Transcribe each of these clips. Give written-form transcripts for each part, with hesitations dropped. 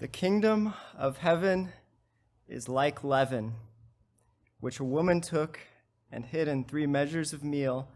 The kingdom of heaven is like leaven, which a woman took and hid in 3 measures of meal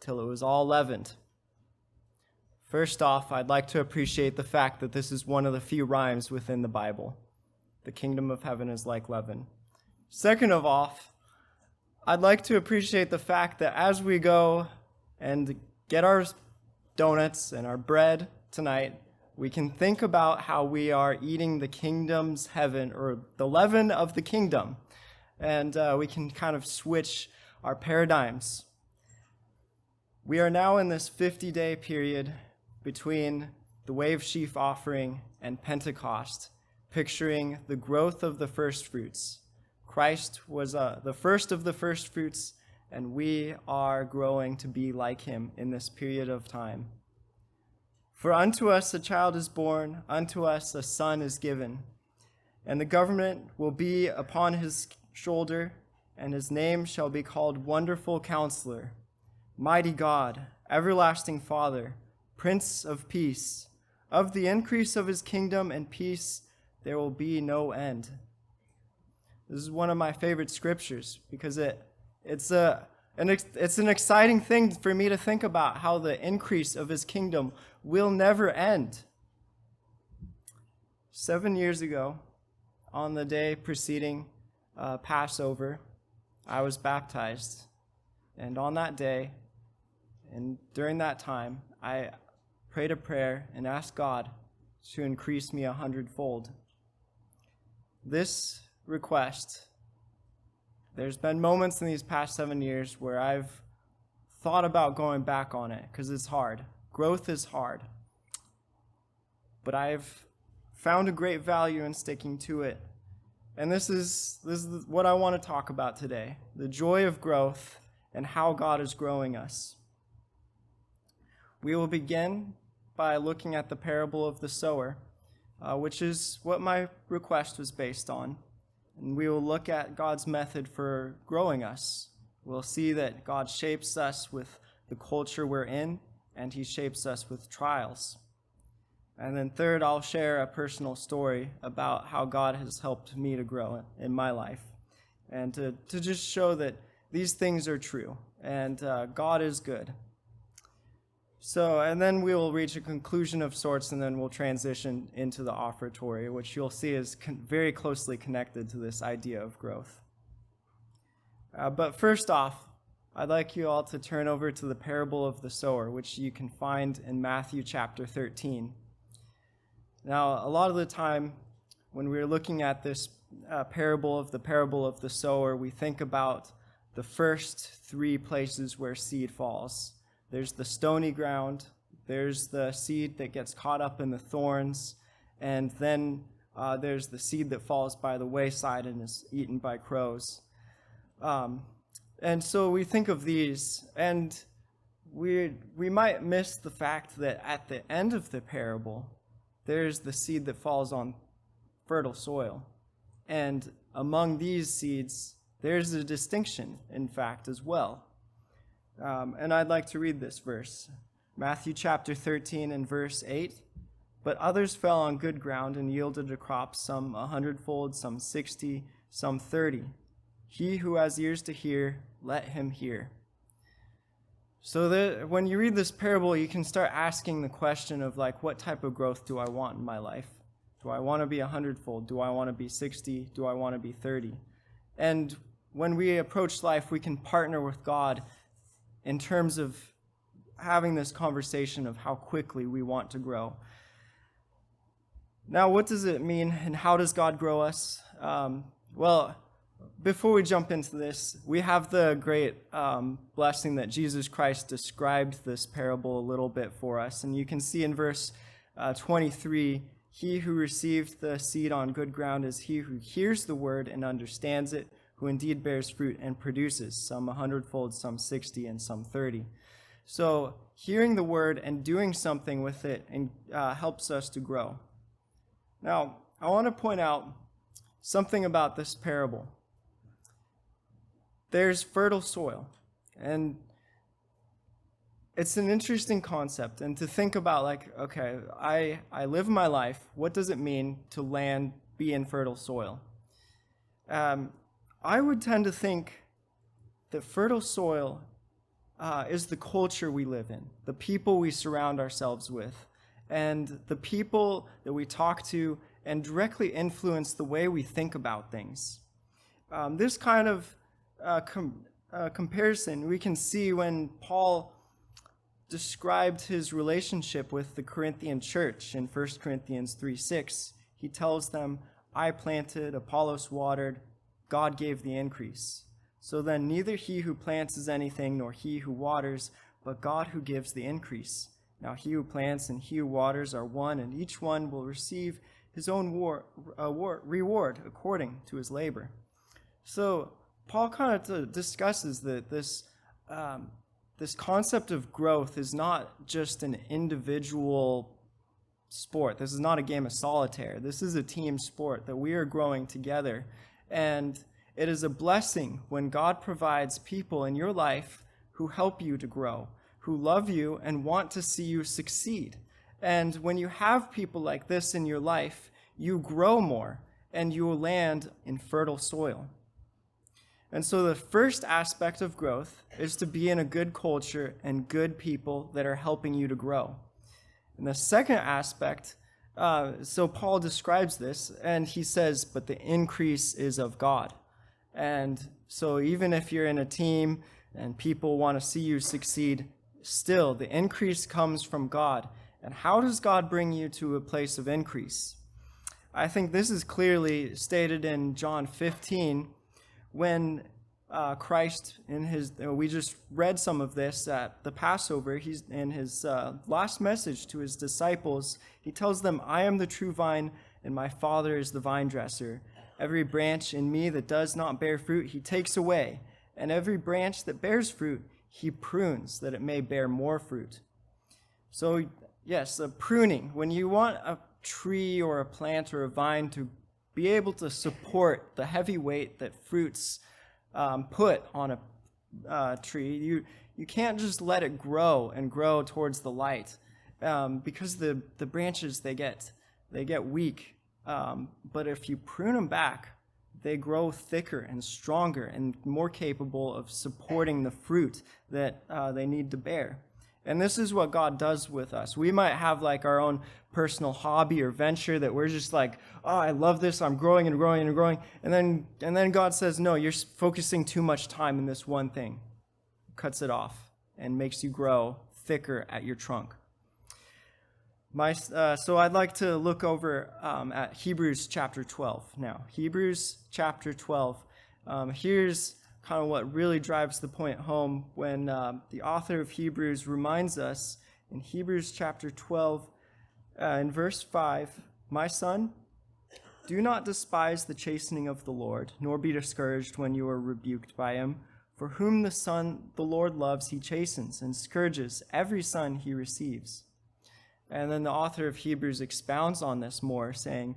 till it was all leavened. First off, I'd like to appreciate the fact that this is one of the few rhymes within the Bible. The kingdom of heaven is like leaven. Second of all, I'd like to appreciate the fact that as we go and get our donuts and our bread tonight, we can think about how we are eating the kingdom's heaven, or the leaven of the kingdom, and we can kind of switch our paradigms. We are now in this 50-day period between the wave sheaf offering and Pentecost, picturing the growth of the first fruits. Christ was the first of the first fruits, and we are growing to be like him in this period of time. For unto us a child is born, unto us a son is given, and the government will be upon his shoulder, and his name shall be called Wonderful Counselor, Mighty God, Everlasting Father, Prince of Peace. Of the increase of his kingdom and peace there will be no end. This is one of my favorite scriptures because it's an exciting thing for me to think about how the increase of his kingdom will never end. 7 years ago, on the day preceding Passover, I was baptized. And on that day, and during that time, I prayed a prayer and asked God to increase me 100-fold. This request, there's been moments in these past 7 years where I've thought about going back on it because it's hard. Growth is hard. But I've found a great value in sticking to it. And this is what I want to talk about today, the joy of growth and how God is growing us. We will begin by looking at the parable of the sower, which is what my request was based on. And we will look at God's method for growing us. We'll see that God shapes us with the culture we're in, and he shapes us with trials. And then third, I'll share a personal story about how God has helped me to grow in my life, and to just show that these things are true, and God is good. So, and then we will reach a conclusion of sorts, and then we'll transition into the offertory, which you'll see is very closely connected to this idea of growth. But first off, I'd like you all to turn over to the parable of the sower, which you can find in Matthew chapter 13. Now, a lot of the time, when we're looking at this parable of the sower, we think about the first 3 places where seed falls. There's the stony ground, there's the seed that gets caught up in the thorns, and then there's the seed that falls by the wayside and is eaten by crows. And so we think of these, and we might miss the fact that at the end of the parable, there's the seed that falls on fertile soil. And among these seeds, there's a distinction, in fact, as well. And I'd like to read this verse. Matthew chapter 13 and verse 8. But others fell on good ground and yielded a crop, some 100-fold, some 60, some 30. He who has ears to hear, let him hear. So when you read this parable, you can start asking the question of, like, what type of growth do I want in my life? Do I want to be 100-fold? Do I want to be 60? Do I want to be 30? And when we approach life, we can partner with God in terms of having this conversation of how quickly we want to grow. Now, what does it mean, and how does God grow us? Well, before we jump into this, we have the great blessing that Jesus Christ described this parable a little bit for us. And you can see in verse 23, he who received the seed on good ground is he who hears the word and understands it, who indeed bears fruit and produces, some 100-fold, some 60, and some 30. So hearing the word and doing something with it helps us to grow. Now, I want to point out something about this parable. There's fertile soil, and it's an interesting concept, and to think about, like, okay, I live my life. What does it mean to be in fertile soil? I would tend to think that fertile soil is the culture we live in, the people we surround ourselves with, and the people that we talk to and directly influence the way we think about things. This kind of comparison we can see when Paul described his relationship with the Corinthian church in 1 Corinthians 3:6. He tells them, I planted, Apollos watered, God gave the increase. So then neither he who plants is anything, nor he who waters, but God who gives the increase. Now he who plants and he who waters are one, and each one will receive his own reward according to his labor. So Paul kind of discusses that this concept of growth is not just an individual sport. This is not a game of solitaire. This is a team sport that we are growing together. And it is a blessing when God provides people in your life who help you to grow, who love you and want to see you succeed. And when you have people like this in your life, you grow more and you will land in fertile soil. And so the first aspect of growth is to be in a good culture and good people that are helping you to grow. And the second aspect, so Paul describes this, and he says, but the increase is of God. And so even if you're in a team and people want to see you succeed, still the increase comes from God. And how does God bring you to a place of increase? I think this is clearly stated in John 15, when Christ, we just read some of this at the Passover, he's in his last message to his disciples, he tells them, I am the true vine, and my Father is the vine dresser. Every branch in me that does not bear fruit, he takes away, and every branch that bears fruit, he prunes, that it may bear more fruit. So, yes, pruning. When you want a tree or a plant or a vine to be able to support the heavy weight that fruits put on a tree, you can't just let it grow and grow towards the light, because the branches they get weak. But if you prune them back, they grow thicker and stronger and more capable of supporting the fruit that they need to bear. And this is what God does with us. We might have like our own personal hobby or venture that we're just like, oh, I love this, I'm growing and growing and growing. And then God says, no, you're focusing too much time in this one thing. Cuts it off and makes you grow thicker at your trunk. So I'd like to look over at Hebrews chapter 12 now. Hebrews chapter 12. Here's kind of what really drives the point home when the author of Hebrews reminds us in Hebrews chapter 12, in verse 5, my son, do not despise the chastening of the Lord, nor be discouraged when you are rebuked by him. For whom the Son the Lord loves, he chastens and scourges every son he receives. And then the author of Hebrews expounds on this more, saying,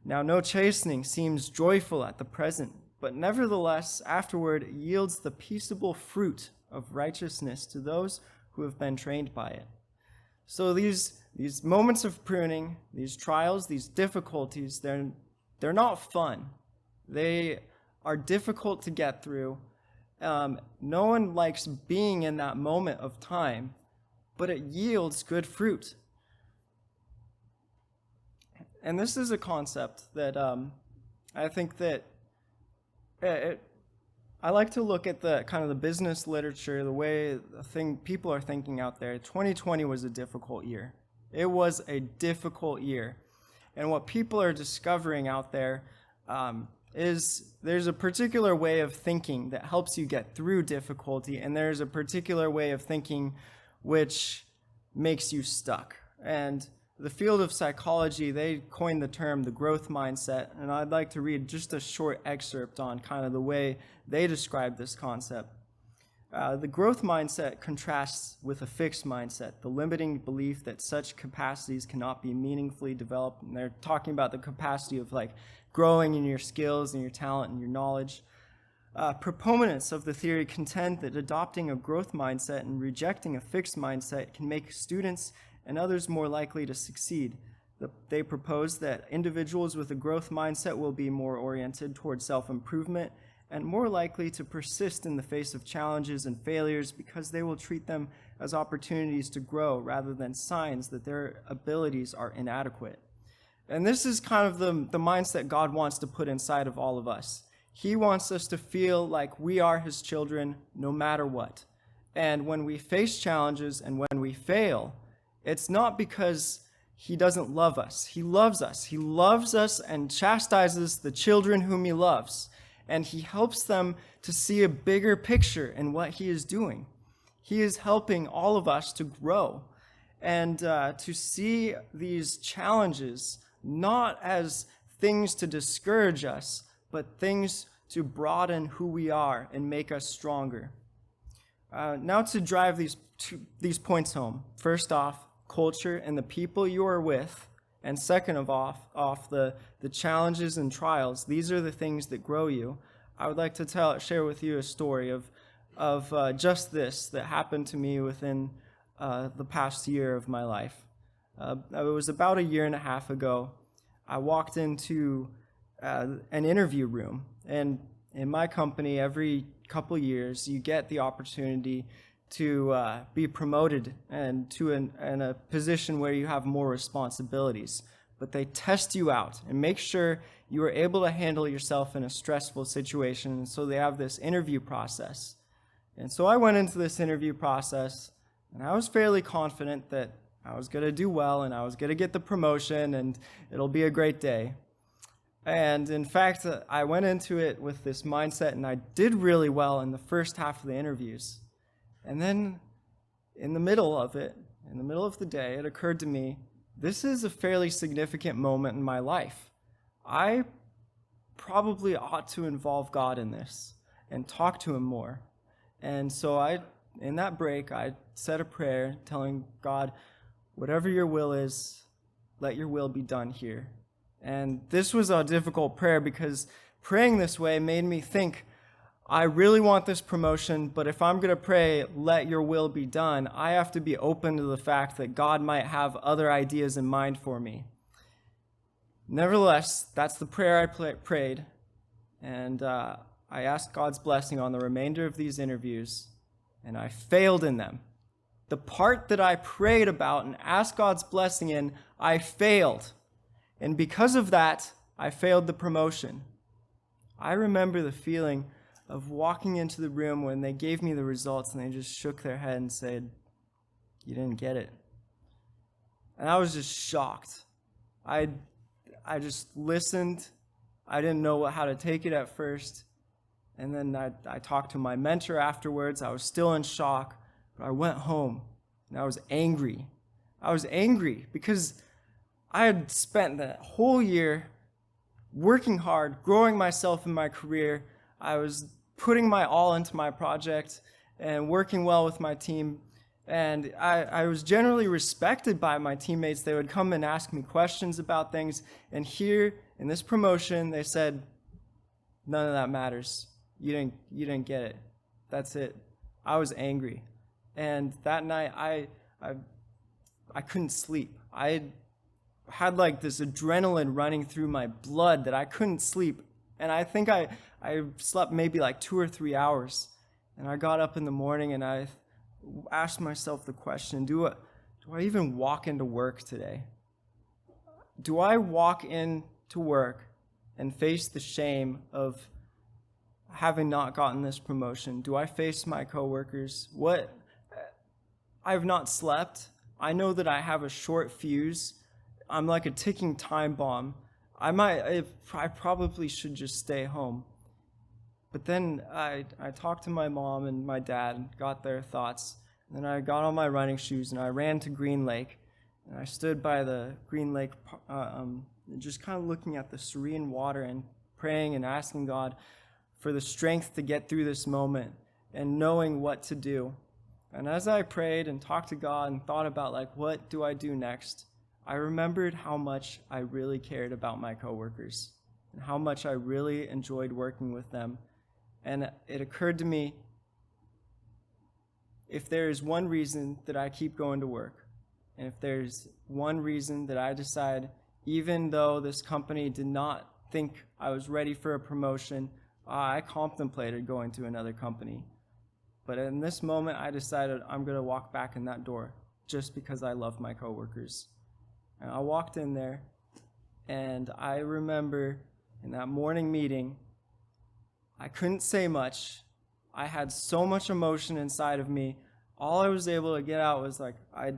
now no chastening seems joyful at the present, but nevertheless afterward yields the peaceable fruit of righteousness to those who have been trained by it. So these moments of pruning, these trials, these difficulties, they're not fun. They are difficult to get through. No one likes being in that moment of time, but it yields good fruit. And this is a concept that I think that I like to look at the kind of the business literature, the way people are thinking out there. 2020 was a difficult year. It was a difficult year. And what people are discovering out there is there's a particular way of thinking that helps you get through difficulty, and there's a particular way of thinking which makes you stuck. And the field of psychology, they coined the term the growth mindset, and I'd like to read just a short excerpt on kind of the way they describe this concept. The growth mindset contrasts with a fixed mindset, the limiting belief that such capacities cannot be meaningfully developed. And they're talking about the capacity of like growing in your skills and your talent and your knowledge. Proponents of the theory contend that adopting a growth mindset and rejecting a fixed mindset can make students and others more likely to succeed. They propose that individuals with a growth mindset will be more oriented towards self-improvement and more likely to persist in the face of challenges and failures because they will treat them as opportunities to grow rather than signs that their abilities are inadequate. And this is kind of the mindset God wants to put inside of all of us. He wants us to feel like we are his children no matter what. And when we face challenges and when we fail, it's not because he doesn't love us. He loves us. He loves us and chastises the children whom he loves. And he helps them to see a bigger picture in what he is doing. He is helping all of us to grow and to see these challenges not as things to discourage us, but things to broaden who we are and make us stronger. Now to drive these points home. First off, culture and the people you are with, and second of off the challenges and trials. These are the things that grow you. I would like to share with you a story of just this that happened to me within the past year of my life. It was about a year and a half ago. I walked into an interview room, and in my company, every couple years, you get the opportunity to be promoted and to in a position where you have more responsibilities. But they test you out and make sure you are able to handle yourself in a stressful situation. And so they have this interview process. And so I went into this interview process, and I was fairly confident that I was going to do well and I was going to get the promotion and it'll be a great day. And in fact, I went into it with this mindset, and I did really well in the first half of the interviews. And then in the middle of the day, it occurred to me, this is a fairly significant moment in my life. I probably ought to involve God in this and talk to him more. And so in that break, I said a prayer telling God, whatever your will is, let your will be done here. And this was a difficult prayer because praying this way made me think, I really want this promotion, but if I'm going to pray, let your will be done, I have to be open to the fact that God might have other ideas in mind for me. Nevertheless, that's the prayer I prayed, and I asked God's blessing on the remainder of these interviews, and I failed in them. The part that I prayed about and asked God's blessing in, I failed. And because of that, I failed the promotion. I remember the feeling of walking into the room when they gave me the results and they just shook their head and said, you didn't get it. And I was just shocked. I just listened. I didn't know how to take it at first. And then I talked to my mentor afterwards. I was still in shock, but I went home and I was angry. I was angry because I had spent the whole year working hard, growing myself in my career. I was putting my all into my project and working well with my team. And I was generally respected by my teammates. They would come and ask me questions about things. And here in this promotion, they said, none of that matters. You didn't get it. That's it. I was angry. And that night, I couldn't sleep. I had like this adrenaline running through my blood that I couldn't sleep. And I think I slept maybe like 2 or 3 hours. And I got up in the morning and I asked myself the question, do I even walk into work today? Do I walk into work and face the shame of having not gotten this promotion? Do I face my coworkers? I have not slept. I know that I have a short fuse. I'm like a ticking time bomb. I probably should just stay home. But then I talked to my mom and my dad, got their thoughts. And then I got on my running shoes and I ran to Green Lake. And I stood by the Green Lake, just kind of looking at the serene water and praying and asking God for the strength to get through this moment and knowing what to do. And as I prayed and talked to God and thought about like, what do I do next? I remembered how much I really cared about my coworkers and how much I really enjoyed working with them. And it occurred to me, if there is one reason that I keep going to work, and if there's one reason that I decide, even though this company did not think I was ready for a promotion, I contemplated going to another company. But in this moment, I decided I'm going to walk back in that door just because I love my coworkers. And I walked in there, and I remember in that morning meeting, I couldn't say much. I had so much emotion inside of me. All I was able to get out was like, I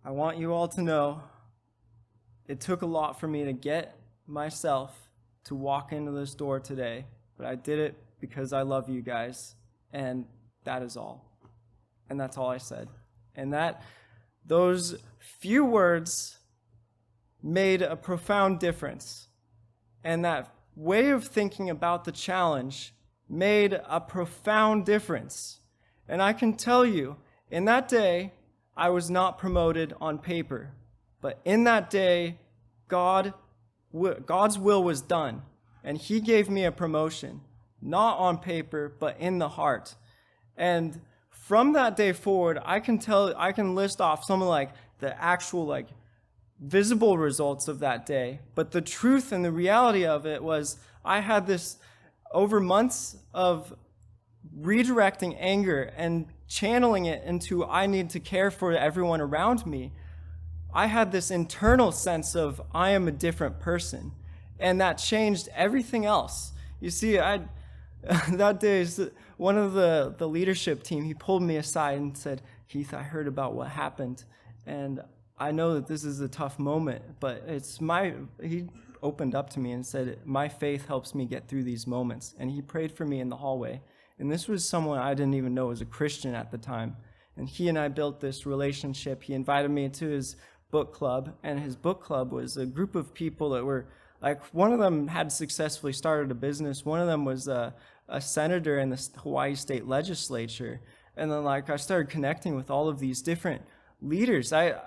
want you all to know it took a lot for me to get myself to walk into this door today, but I did it because I love you guys, and that is all. And that's all I said. And those few words made a profound difference. And that way of thinking about the challenge made a profound difference. And I can tell you, in that day, I was not promoted on paper. But in that day, God's will was done. And he gave me a promotion, not on paper, but in the heart. And from that day forward, I can list off some of like the actual like visible results of that day. But the truth and the reality of it was I had this over months of redirecting anger and channeling it into I need to care for everyone around me. I had this internal sense of I am a different person, and that changed everything else. You see, that day, one of the leadership team, he pulled me aside and said, "Keith, I heard about what happened, and I know that this is a tough moment, but he opened up to me and said, my faith helps me get through these moments." And he prayed for me in the hallway. And this was someone I didn't even know was a Christian at the time. And he and I built this relationship. He invited me to his book club, and his book club was a group of people that were, like, one of them had successfully started a business. One of them was a senator in the Hawaii State Legislature. And then, like, I started connecting with all of these different leaders. I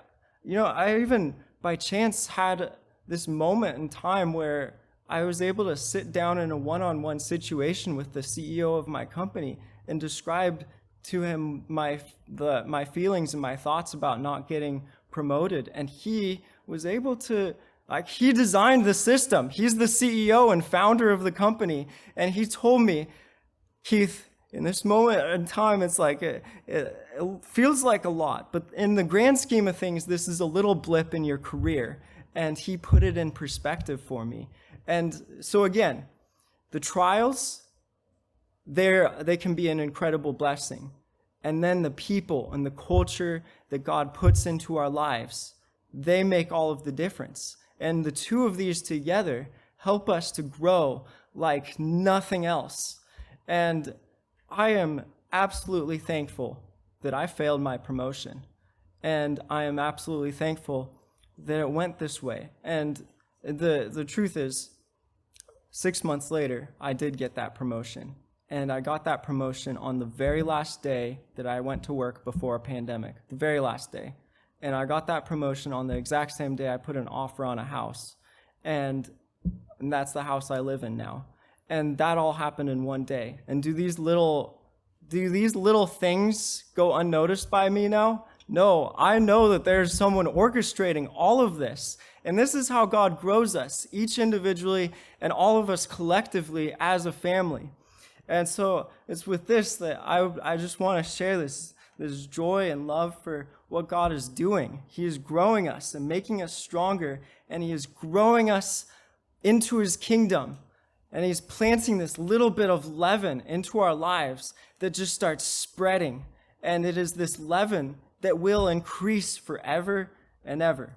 even, by chance, had this moment in time where I was able to sit down in a one-on-one situation with the CEO of my company and describe to him my feelings and my thoughts about not getting promoted. And he was able to, like, he designed the system. He's the CEO and founder of the company. And he told me, "Keith, in this moment in time, it's like, it feels like a lot, but in the grand scheme of things, this is a little blip in your career." And he put it in perspective for me. And so again, the trials, they can be an incredible blessing. And then the people and the culture that God puts into our lives, they make all of the difference. And the two of these together help us to grow like nothing else. And I am absolutely thankful that I failed my promotion. And I am absolutely thankful that it went this way. And the truth is, 6 months later, I did get that promotion. And I got that promotion on the very last day that I went to work before a pandemic, the very last day. And I got that promotion on the exact same day I put an offer on a house. And that's the house I live in now. And that all happened in one day. And do these little things go unnoticed by me now? No, I know that there's someone orchestrating all of this. And this is how God grows us, each individually and all of us collectively as a family. And so it's with this that I just want to share this joy and love for what God is doing. He is growing us and making us stronger, and he is growing us into his kingdom. And he's planting this little bit of leaven into our lives that just starts spreading. And it is this leaven that will increase forever and ever.